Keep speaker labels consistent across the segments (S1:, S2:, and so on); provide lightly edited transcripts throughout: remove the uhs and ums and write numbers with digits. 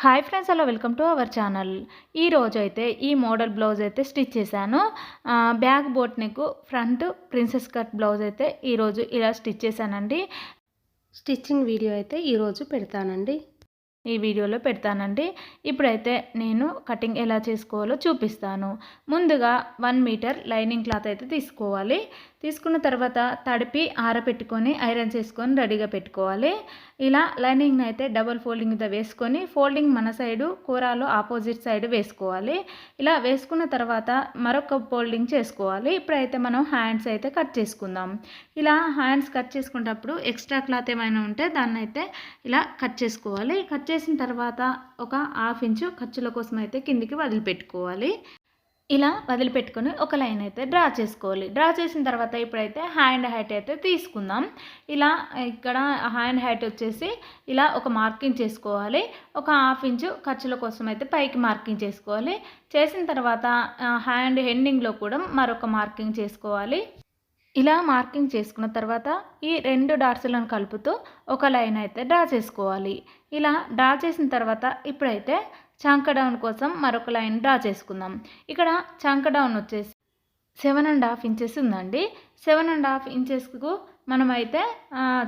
S1: Hi friends, hello, welcome to our channel. ఈ రోజు అయితే ఈ మోడల్ బ్లౌజ్ అయితే స్టిచ్ చేశాను. Back boat neck front princess cut blouse అయితే ఈరోజు ఇలా స్టిచ్ చేశానండి.
S2: స్టిచ్చింగ్ వీడియో అయితే ఈరోజు పెడతానండి.
S1: ఈ వీడియోలో పెడతానండి. ఇప్పుడైతే నేను కటింగ్ ఎలా చేసుకోవాలో చూపిస్తాను. ముందుగా 1 మీటర్ లైనింగ్ క్లాత్ అయితే తీసుకోవాలి. తీసుకున్న తర్వాత తడిపి ఆరబెట్టుకొని ఐరన్ చేసుకొని రెడీగా పెట్టుకోవాలి. ఇలా లైనింగ్ని అయితే డబుల్ ఫోల్డింగ్తో వేసుకొని ఫోల్డింగ్ మన సైడు కూరాలో ఆపోజిట్ సైడ్ వేసుకోవాలి. ఇలా వేసుకున్న తర్వాత మరొక ఫోల్డింగ్ చేసుకోవాలి. ఇప్పుడైతే మనం హ్యాండ్స్ అయితే కట్ చేసుకుందాం. ఇలా హ్యాండ్స్ కట్ చేసుకునేటప్పుడు ఎక్స్ట్రా క్లాత్ ఏమైనా ఉంటే దాన్ని అయితే ఇలా కట్ చేసుకోవాలి. కట్ చేసిన తర్వాత ఒక 1/2 ఇంచు ఖర్చుల కోసం అయితే కిందికి వదిలిపెట్టుకోవాలి. ఇలా వదిలిపెట్టుకొని ఒక లైన్ అయితే డ్రా చేసుకోవాలి. డ్రా చేసిన తర్వాత ఇప్పుడైతే హ్యాండ్ హైట్ అయితే తీసుకుందాం. ఇలా ఇక్కడ హ్యాండ్ హైట్ వచ్చేసి ఇలా ఒక మార్కింగ్ చేసుకోవాలి. ఒక 1/2 ఇంచు ఖర్చుల కోసం అయితే పైకి మార్కింగ్ చేసుకోవాలి. చేసిన తర్వాత హ్యాండ్ ఎండింగ్లో కూడా మరొక మార్కింగ్ చేసుకోవాలి. ఇలా మార్కింగ్ చేసుకున్న తర్వాత ఈ 2 డాట్స్లను కలుపుతూ ఒక లైన్ అయితే డ్రా చేసుకోవాలి. ఇలా డ్రా చేసిన తర్వాత ఇప్పుడైతే చంక డౌన్ కోసం మరొక లైన్ డ్రా చేసుకుందాం. ఇక్కడ చంక డౌన్ వచ్చేసి 7.5 ఇంచెస్ ఉందండి. 7.5 ఇంచెస్కు మనమైతే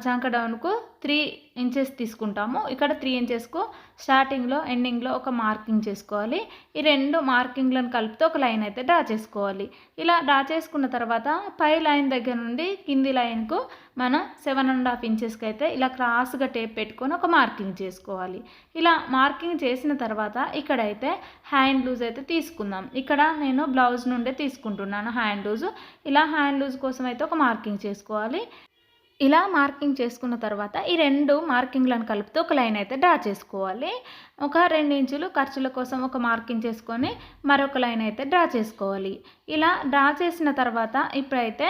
S1: చంక డౌన్కు 3 ఇంచెస్ తీసుకుంటాము. ఇక్కడ 3 ఇంచెస్కు స్టార్టింగ్లో ఎండింగ్లో ఒక మార్కింగ్ చేసుకోవాలి. ఈ 2 మార్కింగ్లను కలుపుతూ ఒక లైన్ అయితే డ్రా చేసుకోవాలి. ఇలా డ్రా చేసుకున్న తర్వాత పై లైన్ దగ్గర నుండి కింది లైన్కు మనం 7.5 ఇంచెస్కి అయితే ఇలా క్రాస్గా టేప్ పెట్టుకొని ఒక మార్కింగ్ చేసుకోవాలి. ఇలా మార్కింగ్ చేసిన తర్వాత ఇక్కడైతే హ్యాండ్ లూజ్ అయితే తీసుకుందాం. ఇక్కడ నేను బ్లౌజ్ నుండే తీసుకుంటున్నాను హ్యాండ్ లూజ్. ఇలా హ్యాండ్ లూజ్ కోసం అయితే ఒక మార్కింగ్ చేసుకోవాలి. ఇలా మార్కింగ్ చేసుకున్న తర్వాత ఈ 2 మార్కింగ్లను కలుపుతూ ఒక లైన్ అయితే డ్రా చేసుకోవాలి. ఒక 2 ఇంచులు ఖర్చుల కోసం ఒక మార్కింగ్ చేసుకొని మరొక లైన్ అయితే డ్రా చేసుకోవాలి. ఇలా డ్రా చేసిన తర్వాత ఇప్పుడైతే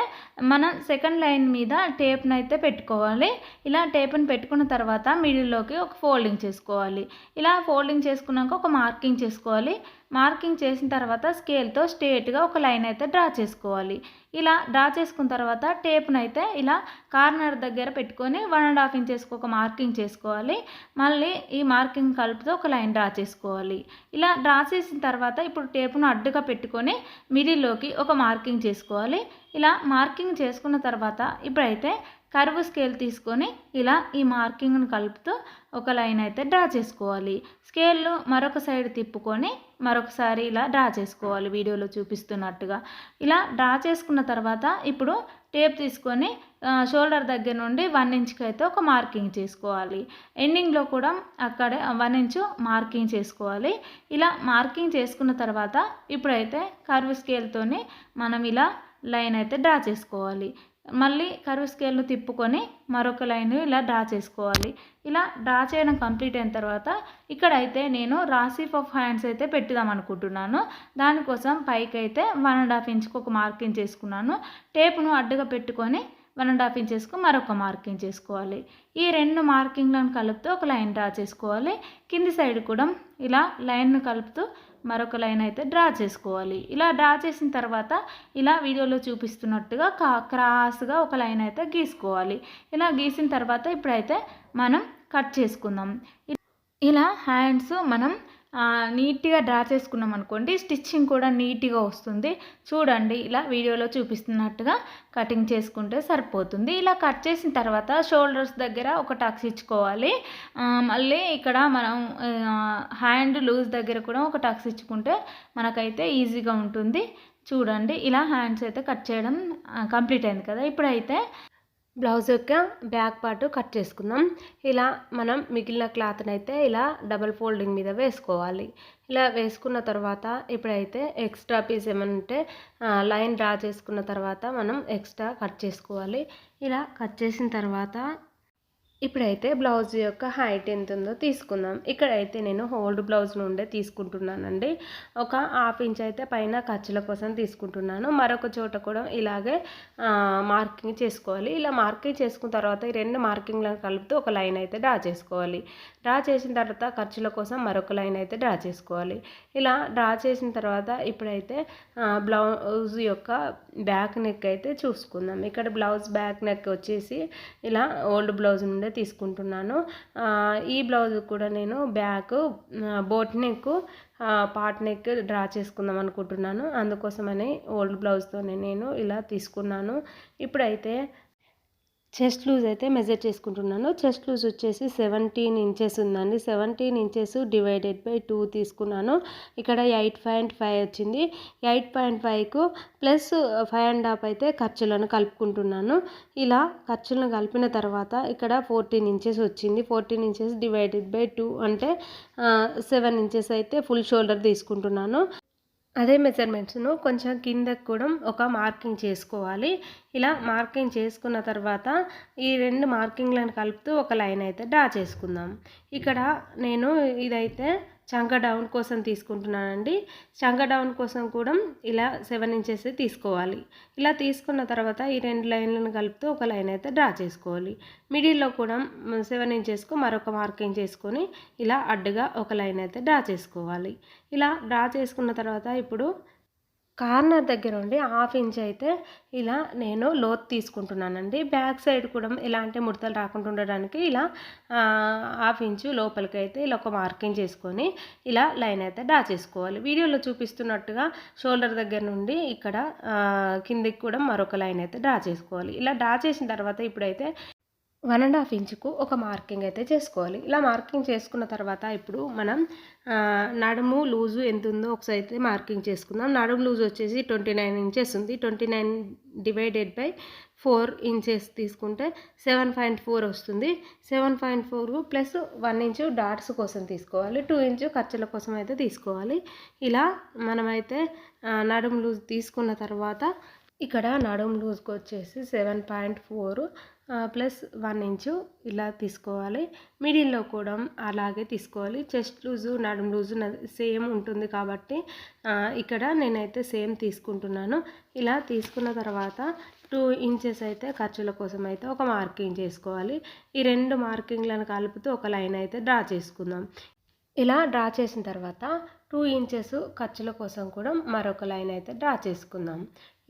S1: మనం సెకండ్ లైన్ మీద టేప్ను అయితే పెట్టుకోవాలి. ఇలా టేప్ను పెట్టుకున్న తర్వాత మిడిల్లోకి ఒక ఫోల్డింగ్ చేసుకోవాలి. ఇలా ఫోల్డింగ్ చేసుకున్నాక ఒక మార్కింగ్ చేసుకోవాలి. మార్కింగ్ చేసిన తర్వాత స్కేల్తో స్ట్రేట్గా ఒక లైన్ అయితే డ్రా చేసుకోవాలి. ఇలా డ్రా చేసుకున్న తర్వాత టేప్ను అయితే ఇలా కార్నర్ దగ్గర పెట్టుకొని 1.5 ఇంచెస్కి ఒక మార్కింగ్ చేసుకోవాలి. మళ్ళీ ఈ మార్కింగ్ కలుపుతూ ఒక లైన్ డ్రా చేసుకోవాలి. ఇలా డ్రా చేసిన తర్వాత ఇప్పుడు టేపును అడ్డుగా పెట్టుకొని మిడిల్లోకి ఒక మార్కింగ్ చేసుకోవాలి. ఇలా మార్కింగ్ చేసుకున్న తర్వాత ఇప్పుడైతే కర్వ్ స్కేల్ తీసుకొని ఇలా ఈ మార్కింగ్ను కలుపుతూ ఒక లైన్ అయితే డ్రా చేసుకోవాలి. స్కేల్ను మరొక సైడ్ తిప్పుకొని మరొకసారి ఇలా డ్రా చేసుకోవాలి వీడియోలో చూపిస్తున్నట్టుగా. ఇలా డ్రా చేసుకున్న తర్వాత ఇప్పుడు టేప్ తీసుకొని షోల్డర్ దగ్గర నుండి 1 ఇంచ్కి అయితే ఒక మార్కింగ్ చేసుకోవాలి. ఎండింగ్లో కూడా అక్కడే 1 ఇంచు మార్కింగ్ చేసుకోవాలి. ఇలా మార్కింగ్ చేసుకున్న తర్వాత ఇప్పుడైతే కర్వ్ స్కేల్తోని మనం ఇలా లైన్ అయితే డ్రా చేసుకోవాలి. మళ్ళీ కర్వ్ స్కేల్ను తిప్పుకొని మరొక లైన్ ఇలా డ్రా చేసుకోవాలి. ఇలా డ్రా చేయడం కంప్లీట్ అయిన తర్వాత ఇక్కడైతే నేను రాసిఫ్ ఆఫ్ హ్యాండ్స్ అయితే పెట్టుదాం అనుకుంటున్నాను. దానికోసం పైకి అయితే 1.5 ఇంచుకు ఒక మార్కింగ్ చేసుకున్నాను. టేపును అడ్డుగా పెట్టుకొని 1.5 ఇంచెస్కు మరొక మార్కింగ్ చేసుకోవాలి. ఈ 2 మార్కింగ్లను కలుపుతూ ఒక లైన్ డ్రా చేసుకోవాలి. కింది సైడ్ కూడా ఇలా లైన్ను కలుపుతూ మరొక లైన్ అయితే డ్రా చేసుకోవాలి. ఇలా డ్రా చేసిన తర్వాత ఇలా వీడియోలో చూపిస్తున్నట్టుగా క్రాస్గా ఒక లైన్ అయితే గీసుకోవాలి. ఇలా గీసిన తర్వాత ఇప్పుడైతే మనం కట్ చేసుకుందాం. ఇలా హ్యాండ్స్ మనం నీట్గా డ్రా చేసుకున్నాం అనుకోండి, స్టిచ్చింగ్ కూడా నీట్గా వస్తుంది. చూడండి, ఇలా వీడియోలో చూపిస్తున్నట్టుగా కటింగ్ చేసుకుంటే సరిపోతుంది. ఇలా కట్ చేసిన తర్వాత షోల్డర్స్ దగ్గర ఒక టక్స్ ఇచ్చుకోవాలి. మళ్ళీ ఇక్కడ మనం హ్యాండ్ లూజ్ దగ్గర కూడా ఒక టక్స్ ఇచ్చుకుంటే మనకైతే ఈజీగా ఉంటుంది. చూడండి, ఇలా హ్యాండ్స్ అయితే కట్ చేయడం కంప్లీట్ అయింది కదా. ఇప్పుడైతే
S2: బ్లౌజ్ యొక్క బ్యాక్ పార్ట్ కట్ చేసుకుందాం. ఇలా మనం మిగిలిన క్లాత్ని అయితే ఇలా డబల్ ఫోల్డింగ్ మీద వేసుకోవాలి. ఇలా వేసుకున్న తర్వాత ఇప్పుడైతే ఎక్స్ట్రా పీస్ ఏమైనా ఉంటే లైన్ డ్రా చేసుకున్న తర్వాత మనం ఎక్స్ట్రా కట్ చేసుకోవాలి. ఇలా కట్ చేసిన తర్వాత ఇప్పుడైతే బ్లౌజ్ యొక్క హైట్ ఎంత ఉందో తీసుకుందాం. ఇక్కడైతే నేను హోల్డ్ బ్లౌజ్ నుండే తీసుకుంటున్నానండి. ఒక 1/2 ఇంచ్ అయితే పైన ఖర్చుల కోసం తీసుకుంటున్నాను. మరొక చోట కూడా ఇలాగే మార్కింగ్ చేసుకోవాలి. ఇలా మార్కింగ్ చేసుకున్న తర్వాత ఈ 2 మార్కింగ్లను కలుపుతూ ఒక లైన్ అయితే డ్రా చేసుకోవాలి. డ్రా చేసిన తర్వాత ఖర్చుల కోసం మరొక లైన్ అయితే డ్రా చేసుకోవాలి. ఇలా డ్రా చేసిన తర్వాత ఇప్పుడైతే బ్లౌజ్ యొక్క బ్యాక్ నెక్ అయితే చూసుకుందాం. ఇక్కడ బ్లౌజ్ బ్యాక్ నెక్ వచ్చేసి ఇలా ఓల్డ్ బ్లౌజ్ నుండే తీసుకుంటున్నాను. ఈ బ్లౌజ్ కూడా నేను back boat neck pot neck draw చేసుకుందాం అనుకుంటున్నాను. అందుకోసమని ఓల్డ్ బ్లౌజ్తోనే నేను ఇలా తీసుకున్నాను. ఇప్పుడైతే చెస్ట్ లూజ్ అయితే మెజర్ చేసుకుంటున్నాను. చెస్ట్ లూజ్ వచ్చేసి 17 ఇంచెస్ ఉందండి. 17 ఇంచెస్ డివైడెడ్ బై 2 తీసుకున్నాను. ఇక్కడ 8.5 వచ్చింది. 8.5కు ప్లస్ 5.5 అయితే ఖర్చులను కలుపుకుంటున్నాను. ఇలా ఖర్చులను కలిపిన తర్వాత ఇక్కడ 14 ఇంచెస్ వచ్చింది. 14 ఇంచెస్ డివైడెడ్ బై 2 అంటే 7 ఇంచెస్ అయితే ఫుల్ షోల్డర్ తీసుకుంటున్నాను. అదే మెజర్మెంట్స్ను కొంచెం కిందకు కూడా ఒక మార్కింగ్ చేసుకోవాలి. ఇలా మార్కింగ్ చేసుకున్న తర్వాత ఈ 2 మార్కింగ్లను కలుపుతూ ఒక లైన్ అయితే డ్రా చేసుకుందాం. ఇక్కడ నేను ఇదైతే చంక డౌన్ కోసం తీసుకుంటున్నానండి. చంక డౌన్ కోసం కూడా ఇలా 7 ఇంచెస్ తీసుకోవాలి. ఇలా తీసుకున్న తర్వాత ఈ 2 లైన్లను కలుపుతూ ఒక లైన్ అయితే డ్రా చేసుకోవాలి. మిడిల్లో కూడా 7 ఇంచెస్కు మరొక మార్కింగ్ చేసుకొని ఇలా అడ్డుగా ఒక లైన్ అయితే డ్రా చేసుకోవాలి. ఇలా డ్రా చేసుకున్న తర్వాత ఇప్పుడు కార్నర్ దగ్గర నుండి 1/2 ఇంచ్ అయితే ఇలా నేను లోతు తీసుకుంటున్నానండి. బ్యాక్ సైడ్ కూడా ఎలాంటి ముడతలు రాకుండా ఉండడానికి ఇలా 1/2 ఇంచు లోపలికి అయితే ఇలా ఒక మార్కింగ్ చేసుకొని ఇలా లైన్ అయితే డ్రా చేసుకోవాలి. వీడియోలో చూపిస్తున్నట్టుగా షోల్డర్ దగ్గర నుండి ఇక్కడ కిందికి కూడా మరొక లైన్ అయితే డ్రా చేసుకోవాలి. ఇలా డ్రా చేసిన తర్వాత ఇప్పుడైతే 1.5 ఇంచుకు ఒక మార్కింగ్ అయితే చేసుకోవాలి. ఇలా మార్కింగ్ చేసుకున్న తర్వాత ఇప్పుడు మనం నడుము లూజు ఎంత ఉందో ఒకసారి అయితే మార్కింగ్ చేసుకుందాం. నడుము లూజు వచ్చేసి 29 ఇంచెస్ ఉంది. 29 డివైడెడ్ బై 4 ఇంచెస్ తీసుకుంటే 7.4 వస్తుంది. 7.4 ప్లస్ 1 ఇంచు డాట్స్ కోసం తీసుకోవాలి. 2 ఇంచు ఖర్చుల కోసం అయితే తీసుకోవాలి. ఇలా మనమైతే నడుము లూజ్ తీసుకున్న తర్వాత ఇక్కడ నడుము లూజ్కి వచ్చేసి 7.4 ప్లస్ 1 ఇంచు ఇలా తీసుకోవాలి. మిడిల్లో కూడా అలాగే తీసుకోవాలి. చెస్ట్ లూజు నడుము లూజు సేమ్ ఉంటుంది కాబట్టి ఇక్కడ నేనైతే సేమ్ తీసుకుంటున్నాను. ఇలా తీసుకున్న తర్వాత 2 ఇంచెస్ అయితే ఖర్చుల కోసం అయితే ఒక మార్కింగ్ చేసుకోవాలి. ఈ 2 మార్కింగ్లను కలుపుతూ ఒక లైన్ అయితే డ్రా చేసుకుందాం. ఇలా డ్రా చేసిన తర్వాత 2 ఇంచెస్ ఖర్చుల కోసం కూడా మరొక లైన్ అయితే డ్రా చేసుకుందాం.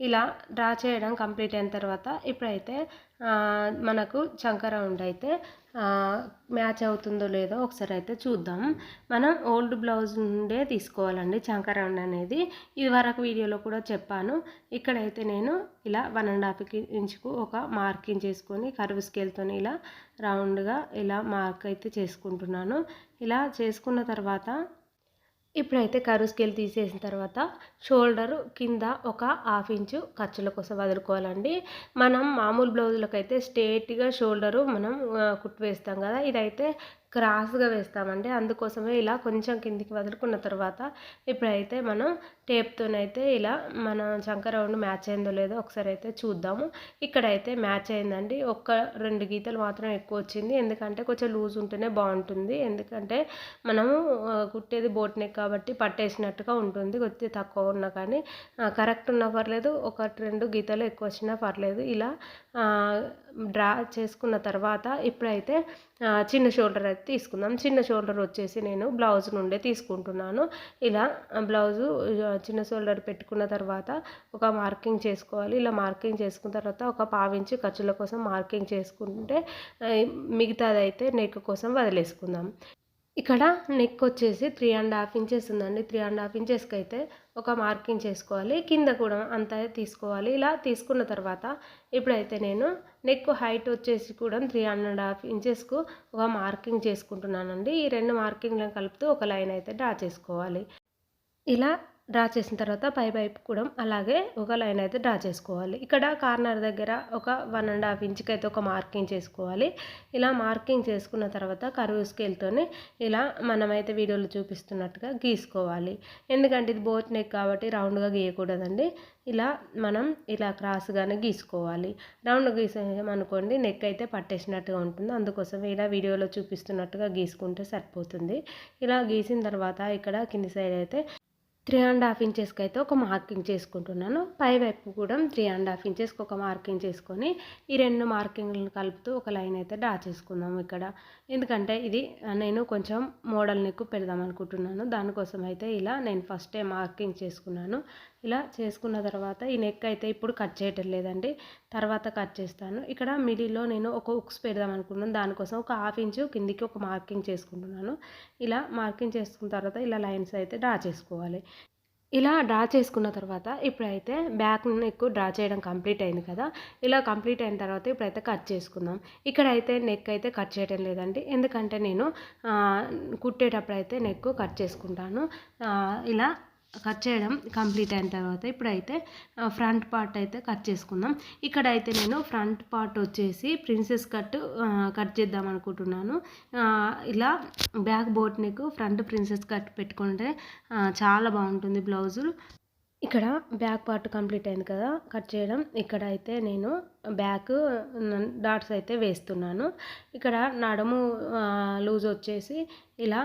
S2: ఇలా డ్రా చేయడం కంప్లీట్ అయిన తర్వాత ఇప్పుడైతే మనకు చంక రౌండ్ అయితే మ్యాచ్ అవుతుందో లేదో ఒకసారి అయితే చూద్దాం. మనం ఓల్డ్ బ్లౌజ్ నుండే తీసుకోవాలండి చంక రౌండ్ అనేది. ఇది వరకు వీడియోలో కూడా చెప్పాను. ఇక్కడైతే నేను ఇలా 1.5 ఇంచుకు ఒక మార్కింగ్ చేసుకొని కర్వ్ స్కేల్తో ఇలా రౌండ్గా ఇలా మార్క్ అయితే చేసుకుంటున్నాను. ఇలా చేసుకున్న తర్వాత ఇప్పుడైతే కర్వ్ స్కేల్ తీసేసిన తర్వాత షోల్డరు కింద ఒక 1/2 ఇంచు ఖర్చుల కోసం వదులుకోవాలండి. మనం మామూలు బ్లౌజులకు అయితే స్ట్రేట్గా షోల్డరు మనం కుట్టు వేస్తాం కదా, ఇదైతే క్రాస్గా వేస్తామండి. అందుకోసమే ఇలా కొంచెం కిందికి వదులుకున్న తర్వాత ఇప్పుడైతే మనం టేప్తోనైతే ఇలా మన చంక రౌండ్ మ్యాచ్ అయిందో లేదో ఒకసారి అయితే చూద్దాము. ఇక్కడైతే మ్యాచ్ అయిందండి. 1-2 గీతలు మాత్రం ఎక్కువ వచ్చింది. ఎందుకంటే కొంచెం లూజ్ ఉంటేనే బాగుంటుంది. ఎందుకంటే మనము కుట్టేది బోట్ నెక్ కాబట్టి పట్టేసినట్టుగా ఉంటుంది. కొద్దిగా తక్కువ ఉన్నా కానీ కరెక్ట్ ఉన్నా పర్లేదు, 1-2 గీతలు ఎక్కువ వచ్చినా పర్లేదు. ఇలా డ్రా చేసుకున్న తర్వాత ఇప్పుడైతే చిన్న షోల్డర్ అయితే తీసుకుందాం. చిన్న షోల్డర్ వచ్చేసి నేను బ్లౌజ్ నుండే తీసుకుంటున్నాను. ఇలా బ్లౌజు చిన్న షోల్డర్ పెట్టుకున్న తర్వాత ఒక మార్కింగ్ చేసుకోవాలి. ఇలా మార్కింగ్ చేసుకున్న తర్వాత ఒక 1/2 ఇంచు ఖర్చుల కోసం మార్కింగ్ చేసుకుంటే మిగతాది అయితే నెక్ కోసం వదిలేసుకుందాం. ఇక్కడ నెక్ వచ్చేసి 3.5 ఇంచెస్ ఉందండి. 3.5 ఇంచెస్కి అయితే ఒక మార్కింగ్ చేసుకోవాలి. కింద కూడా అంతా తీసుకోవాలి. ఇలా తీసుకున్న తర్వాత ఇప్పుడైతే నేను నెక్ హైట్ వచ్చేసి కూడా 3.5 ఇంచెస్కు ఒక మార్కింగ్ చేసుకుంటున్నానండి. ఈ 2 మార్కింగ్లను కలుపుతూ ఒక లైన్ అయితే డ్రా చేసుకోవాలి. ఇలా డ్రా చేసిన తర్వాత పై వైపు కూడా అలాగే ఒక లైన్ అయితే డ్రా చేసుకోవాలి. ఇక్కడ కార్నర్ దగ్గర ఒక 1.5 ఇంచుకి అయితే ఒక మార్కింగ్ చేసుకోవాలి. ఇలా మార్కింగ్ చేసుకున్న తర్వాత కర్వ్ స్కేల్తోని ఇలా మనమైతే వీడియోలో చూపిస్తున్నట్టుగా గీసుకోవాలి. ఎందుకంటే ఇది బోట్ నెక్ కాబట్టి రౌండ్గా గీయకూడదండి. ఇలా మనం ఇలా క్రాస్గానే గీసుకోవాలి. రౌండ్ గీసామనుకోండి నెక్ అయితే పట్టేసినట్టుగా ఉంటుంది. అందుకోసం ఇలా వీడియోలో చూపిస్తున్నట్టుగా గీసుకుంటే సరిపోతుంది. ఇలా గీసిన తర్వాత ఇక్కడ కింది సైడ్ అయితే 3.5 ఇంచెస్కి అయితే ఒక మార్కింగ్ చేసుకుంటున్నాను. పై వైపు కూడా 3.5 ఇంచెస్కి ఒక మార్కింగ్ చేసుకొని ఈ 2 మార్కింగ్లను కలుపుతూ ఒక లైన్ అయితే డ్రా చేసుకుందాం ఇక్కడ. ఎందుకంటే ఇది నేను కొంచెం మోడల్ నెక్ పెడదాం అనుకుంటున్నాను. దానికోసం అయితే ఇలా నేను ఫస్టే మార్కింగ్ చేసుకున్నాను. ఇలా చేసుకున్న తర్వాత ఈ నెక్ అయితే ఇప్పుడు కట్ చేయటం లేదండి, తర్వాత కట్ చేస్తాను. ఇక్కడ మిడిల్లో నేను ఒక ఉక్స్ పెడదాం అనుకున్నాను, దానికోసం ఒక 1/2 ఇంచు కిందికి ఒక మార్కింగ్ చేసుకుంటున్నాను. ఇలా మార్కింగ్ చేసుకున్న తర్వాత ఇలా లైన్స్ అయితే డ్రా చేసుకోవాలి. ఇలా డ్రా చేసుకున్న తర్వాత ఇప్పుడైతే బ్యాక్ నెక్ డ్రా చేయడం కంప్లీట్ అయింది కదా. ఇలా కంప్లీట్ అయిన తర్వాత ఇప్పుడైతే కట్ చేసుకుందాం. ఇక్కడైతే నెక్ అయితే కట్ చేయడం లేదండి, ఎందుకంటే నేను కుట్టేటప్పుడు అయితే నెక్ కట్ చేసుకుంటాను. ఇలా కట్ చేయడం కంప్లీట్ అయిన తర్వాత ఇప్పుడైతే ఫ్రంట్ పార్ట్ అయితే కట్ చేసుకుందాం. ఇక్కడైతే నేను ఫ్రంట్ పార్ట్ వచ్చేసి ప్రిన్సెస్ కట్ చేద్దాం అనుకుంటున్నాను. ఇలా back boat neck front princess cut పెట్టుకుంటే చాలా బాగుంటుంది బ్లౌజు. ఇక్కడ బ్యాక్ పార్ట్ కంప్లీట్ అయింది కదా కట్ చేయడం. ఇక్కడ అయితే నేను బ్యాక్ డాట్స్ అయితే వేస్తున్నాను. ఇక్కడ నడుము లూజ్ వచ్చేసి ఇలా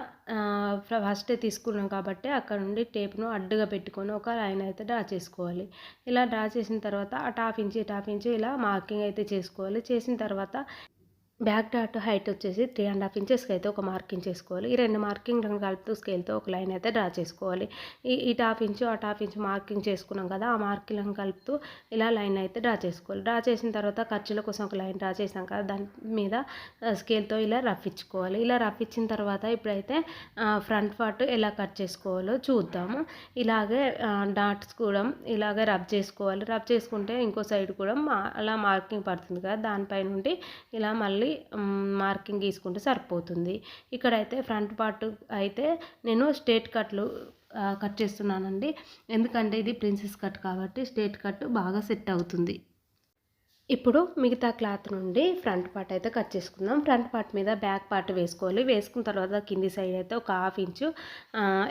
S2: ఫస్ట్ తీసుకున్నాం కాబట్టి అక్కడ నుండి టేప్ను అడ్డుగా పెట్టుకొని ఒక లైన్ అయితే డ్రా చేసుకోవాలి. ఇలా డ్రా చేసిన తర్వాత అటు 1/2 ఇంచు ఇలా మార్కింగ్ అయితే చేసుకోవాలి. చేసిన తర్వాత బ్యాక్ డాట్ హైట్ వచ్చేసి 3.5 ఇంచెస్కి అయితే ఒక మార్కింగ్ చేసుకోవాలి. ఈ 2 మార్కింగ్లను కలుపుతూ స్కేల్తో ఒక లైన్ అయితే డ్రా చేసుకోవాలి. ఇటు 1/2 ఇంచు అటు 1/2 ఇంచు మార్కింగ్ చేసుకున్నాం కదా, ఆ మార్కింగ్లను కలుపుతూ ఇలా లైన్ అయితే డ్రా చేసుకోవాలి. డ్రా చేసిన తర్వాత ఖర్చుల కోసం ఒక లైన్ డ్రా చేసాం కదా, దాని మీద స్కేల్తో ఇలా రఫ్ ఇచ్చుకోవాలి. ఇలా రఫ్ ఇచ్చిన తర్వాత ఇప్పుడైతే ఫ్రంట్ పార్ట్ ఎలా కట్ చేసుకోవాలో చూద్దాము. ఇలాగే డాట్స్ కూడా ఇలాగే రబ్ చేసుకోవాలి. రబ్ చేసుకుంటే ఇంకో సైడ్ కూడా అలా మార్కింగ్ పడుతుంది కదా, దానిపై నుండి ఇలా మళ్ళీ మార్కింగ్ గీసుకుంటే సరిపోతుంది. ఇక్కడైతే ఫ్రంట్ పార్ట్ అయితే నేను స్ట్రేట్ కట్లు కట్ చేస్తున్నానండి, ఎందుకంటే ఇది ప్రిన్సెస్ కట్ కాబట్టి స్ట్రేట్ కట్ బాగా సెట్ అవుతుంది. ఇప్పుడు మిగతా క్లాత్ నుండి ఫ్రంట్ పార్ట్ అయితే కట్ చేసుకుందాం. ఫ్రంట్ పార్ట్ మీద బ్యాక్ పార్ట్ వేసుకోవాలి. వేసుకున్న తర్వాత కింది సైడ్ అయితే ఒక 1/2 ఇంచు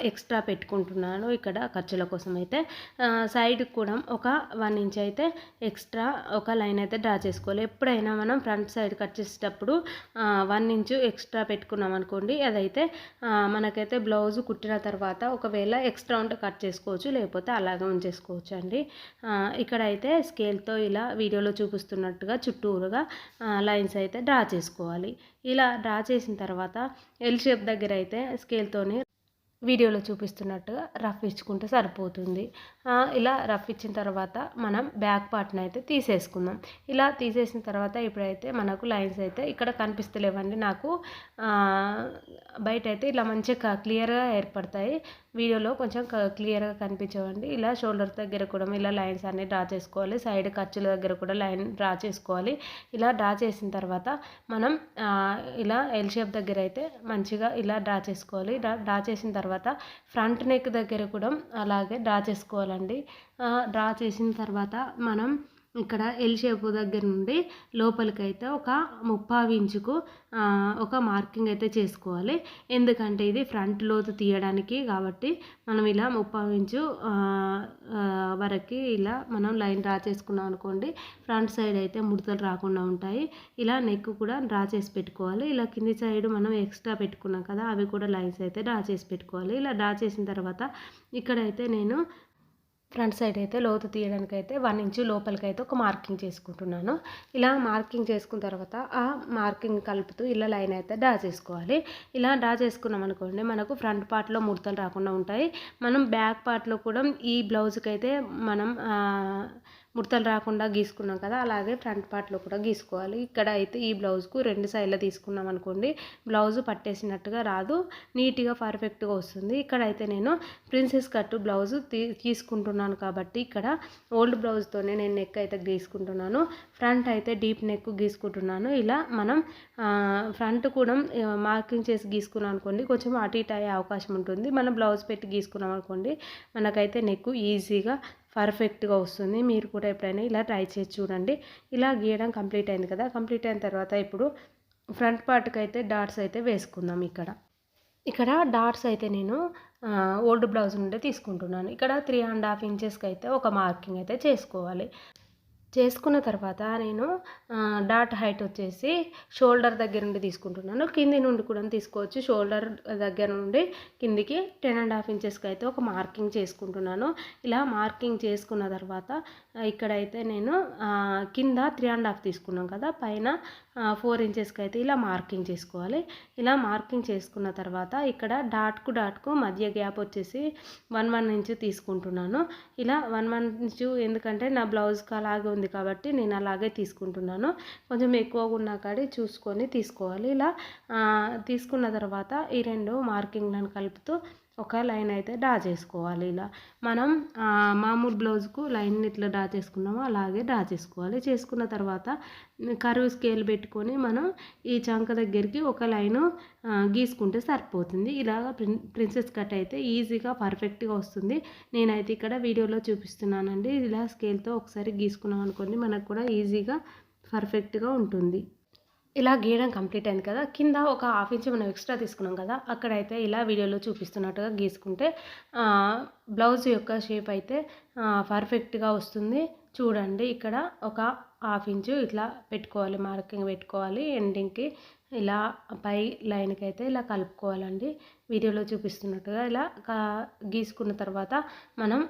S2: ఎక్స్ట్రా పెట్టుకుంటున్నాను ఇక్కడ ఖర్చుల కోసం అయితే. సైడ్ కూడా ఒక 1 ఇంచ్ అయితే ఎక్స్ట్రా ఒక లైన్ అయితే డ్రా చేసుకోవాలి. ఎప్పుడైనా మనం ఫ్రంట్ సైడ్ కట్ చేసేటప్పుడు 1 ఇంచు ఎక్స్ట్రా పెట్టుకున్నాం అనుకోండి, అదైతే మనకైతే బ్లౌజ్ కుట్టిన తర్వాత ఒకవేళ ఎక్స్ట్రా ఉంటే కట్ చేసుకోవచ్చు, లేకపోతే అలాగే ఉంచేసుకోవచ్చు అండి. ఇక్కడైతే స్కేల్తో ఇలా వీడియోలో చూపిస్తున్నట్టుగా చుట్టూరుగా లైన్స్ అయితే డ్రా చేసుకోవాలి. ఇలా డ్రా చేసిన తర్వాత ఎల్ షేప్ దగ్గర అయితే స్కేల్తోని వీడియోలో చూపిస్తున్నట్టుగా రఫ్ ఇచ్చుకుంటే సరిపోతుంది. ఇలా రఫ్ ఇచ్చిన తర్వాత మనం బ్యాక్ పార్ట్ని అయితే తీసేసుకుందాం. ఇలా తీసేసిన తర్వాత ఇప్పుడైతే మనకు లైన్స్ అయితే ఇక్కడ కనిపిస్తలేవండి నాకు, బయట అయితే ఇలా మంచిగా క్లియర్గా ఏర్పడతాయి, వీడియోలో కొంచెం క్లియర్గా కనిపించవండి. ఇలా షోల్డర్ దగ్గర కూడా ఇలా లైన్స్ అన్నీ డ్రా చేసుకోవాలి. సైడ్ ఖర్చుల దగ్గర కూడా లైన్ డ్రా చేసుకోవాలి. ఇలా డ్రా చేసిన తర్వాత మనం ఇలా ఎల్ షేప్ దగ్గర అయితే మంచిగా ఇలా డ్రా చేసుకోవాలి. డ్రా చేసిన తర్వాత ఫ్రంట్ నెక్ దగ్గర కూడా అలాగే డ్రా చేసుకోవాలండి. డ్రా చేసిన తర్వాత మనం ఇక్కడ ఎల్ షేప్ దగ్గర నుండి లోపలికైతే ఒక 3/4 ఇంచుకు ఒక మార్కింగ్ అయితే చేసుకోవాలి, ఎందుకంటే ఇది ఫ్రంట్ లోతు తీయడానికి కాబట్టి మనం ఇలా 3/4 ఇంచు వరకు ఇలా మనం లైన్ డ్రా చేసుకున్నాం అనుకోండి, ఫ్రంట్ సైడ్ అయితే ముడతలు రాకుండా ఉంటాయి. ఇలా నెక్ కూడా డ్రా చేసి పెట్టుకోవాలి. ఇలా కింది సైడ్ మనం ఎక్స్ట్రా పెట్టుకున్నాం కదా, అవి కూడా లైన్స్ అయితే డ్రా చేసి పెట్టుకోవాలి. ఇలా డ్రా చేసిన తర్వాత ఇక్కడైతే నేను ఫ్రంట్ సైడ్ అయితే లోతు తీయడానికి అయితే 1 ఇంచు లోపలికైతే ఒక మార్కింగ్ చేసుకుంటున్నాను. ఇలా మార్కింగ్ చేసుకున్న తర్వాత ఆ మార్కింగ్ కలుపుతూ ఇలా లైన్ అయితే డ్రా చేసుకోవాలి. ఇలా డ్రా చేసుకున్నాం అనుకోండి, మనకు ఫ్రంట్ పార్ట్లో ముడతలు రాకుండా ఉంటాయి. మనం బ్యాక్ పార్ట్లో కూడా ఈ బ్లౌజ్కి అయితే మనం ముడతలు రాకుండా గీసుకున్నాం కదా, అలాగే ఫ్రంట్ పార్ట్లో కూడా గీసుకోవాలి. ఇక్కడ అయితే ఈ బ్లౌజ్కు 2 సైడ్లు తీసుకున్నాం అనుకోండి, బ్లౌజ్ పట్టేసినట్టుగా రాదు, నీట్గా పర్ఫెక్ట్గా వస్తుంది. ఇక్కడైతే నేను ప్రిన్సెస్ కట్ బ్లౌజ్ తీసుకుంటున్నాను కాబట్టి ఇక్కడ ఓల్డ్ బ్లౌజ్తోనే నేను నెక్ అయితే గీసుకుంటున్నాను. ఫ్రంట్ అయితే డీప్ నెక్ గీసుకుంటున్నాను. ఇలా మనం ఫ్రంట్ కూడా మార్కింగ్ చేసి గీసుకున్నాం అనుకోండి, కొంచెం అటు ఇటు అయ్యే అవకాశం ఉంటుంది. మనం బ్లౌజ్ పెట్టి గీసుకున్నాం అనుకోండి, మనకైతే నెక్ ఈజీగా పర్ఫెక్ట్గా వస్తుంది. మీరు కూడా ఎప్పుడైనా ఇలా ట్రై చేసి చూడండి. ఇలా గీయడం కంప్లీట్ అయింది కదా, కంప్లీట్ అయిన తర్వాత ఇప్పుడు ఫ్రంట్ పార్ట్కి అయితే డాట్స్ అయితే వేసుకుందాం. ఇక్కడ డాట్స్ అయితే నేను ఓల్డ్ బ్లౌజ్ నుండి తీసుకుంటున్నాను. ఇక్కడ 3.5 ఇంచెస్కి అయితే ఒక మార్కింగ్ అయితే చేసుకోవాలి. చేసుకున్న తర్వాత నేను డాట్ హైట్ వచ్చేసి షోల్డర్ దగ్గర నుండి తీసుకుంటున్నాను, కింది నుండి కూడా తీసుకోవచ్చు. షోల్డర్ దగ్గర నుండి కిందికి 10.5 ఇంచెస్కి అయితే ఒక మార్కింగ్ చేసుకుంటున్నాను. ఇలా మార్కింగ్ చేసుకున్న తర్వాత ఇక్కడైతే నేను కింద 3.5 తీసుకున్నాం కదా, పైన 4 ఇంచెస్కి అయితే ఇలా మార్కింగ్ చేసుకోవాలి. ఇలా మార్కింగ్ చేసుకున్న తర్వాత ఇక్కడ డాట్కు మధ్య గ్యాప్ వచ్చేసి 1 ఇంచ్ తీసుకుంటున్నాను. ఇలా 1 ఇంచు ఎందుకంటే నా బ్లౌజ్కి అలాగే ఉంది కాబట్టి నేను అలాగే తీసుకుంటున్నాను. కొంచెం ఎక్కువగా ఉన్న కాడి చూసుకొని తీసుకోవాలి. ఇలా తీసుకున్న తర్వాత ఈ 2 మార్కింగ్లను కలుపుతూ ఒక లైన్ అయితే డ్రా చేసుకోవాలి. ఇలా మనం మామూలు బ్లౌజ్కు లైన్ ఇట్లా డ్రా చేసుకున్నామో అలాగే డ్రా చేసుకోవాలి. చేసుకున్న తర్వాత కర్వ్ స్కేల్ పెట్టుకొని మనం ఈ చంక దగ్గరికి ఒక లైను గీసుకుంటే సరిపోతుంది. ఇలాగ ప్రిన్సెస్ కట్ అయితే ఈజీగా పర్ఫెక్ట్గా వస్తుంది. నేనైతే ఇక్కడ వీడియోలో చూపిస్తున్నానండి. ఇలా స్కేల్తో ఒకసారి గీసుకున్నాం అనుకోండి మనకు కూడా ఈజీగా పర్ఫెక్ట్గా ఉంటుంది. ఇలా గీయడం కంప్లీట్ అయింది కదా. కింద ఒక 1/2 ఇంచ్ మనం ఎక్స్ట్రా తీసుకున్నాం కదా, అక్కడైతే ఇలా వీడియోలో చూపిస్తున్నట్టుగా గీసుకుంటే బ్లౌజ్ యొక్క షేప్ అయితే పర్ఫెక్ట్గా వస్తుంది. చూడండి ఇక్కడ ఒక 1/2 ఇంచు ఇట్లా పెట్టుకోవాలి, మార్కింగ్ పెట్టుకోవాలి. ఎండింగ్కి ఇలా పై లైన్కి అయితే ఇలా కలుపుకోవాలండి. వీడియోలో చూపిస్తున్నట్టుగా ఇలా గీసుకున్న తర్వాత మనం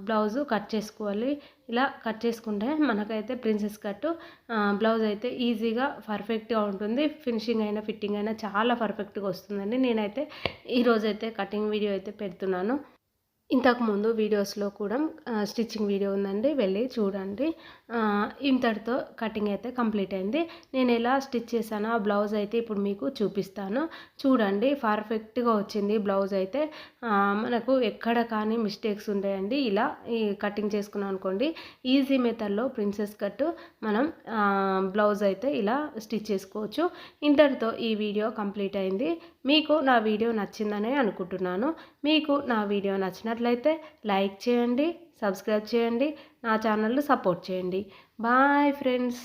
S2: బ్లౌజు కట్ చేసుకోవాలి. ఇలా కట్ చేసుకుంటే మనకైతే ప్రిన్సెస్ కట్ బ్లౌజ్ అయితే ఈజీగా పర్ఫెక్ట్గా ఉంటుంది. ఫినిషింగ్ అయినా ఫిట్టింగ్ అయినా చాలా పర్ఫెక్ట్గా వస్తుందండి. నేనైతే ఈరోజైతే కటింగ్ వీడియో అయితే పెడుతున్నాను. ఇంతకుముందు వీడియోస్లో కూడా స్టిచ్చింగ్ వీడియో ఉందండి, వెళ్ళి చూడండి. ఇంతటితో కటింగ్ అయితే కంప్లీట్ అయింది. నేను ఎలా స్టిచ్ చేశానో ఆ బ్లౌజ్ అయితే ఇప్పుడు మీకు చూపిస్తాను. చూడండి పర్ఫెక్ట్గా వచ్చింది బ్లౌజ్ అయితే. మనకు ఎక్కడ కానీ మిస్టేక్స్ ఉంటాయండి. ఇలా ఈ కటింగ్ చేసుకున్నాం అనుకోండి, ఈజీ మెథడ్లో ప్రిన్సెస్ కట్ మనం బ్లౌజ్ అయితే ఇలా స్టిచ్ చేసుకోవచ్చు. ఇంతటితో ఈ వీడియో కంప్లీట్ అయింది. మీకు నా వీడియో నచ్చిందనే అనుకుంటున్నాను. మీకు నా వీడియో నచ్చినట్లయితే లైక్ చేయండి, సబ్స్క్రైబ్ చేయండి, నా ఛానల్ని సపోర్ట్ చేయండి. Bye friends.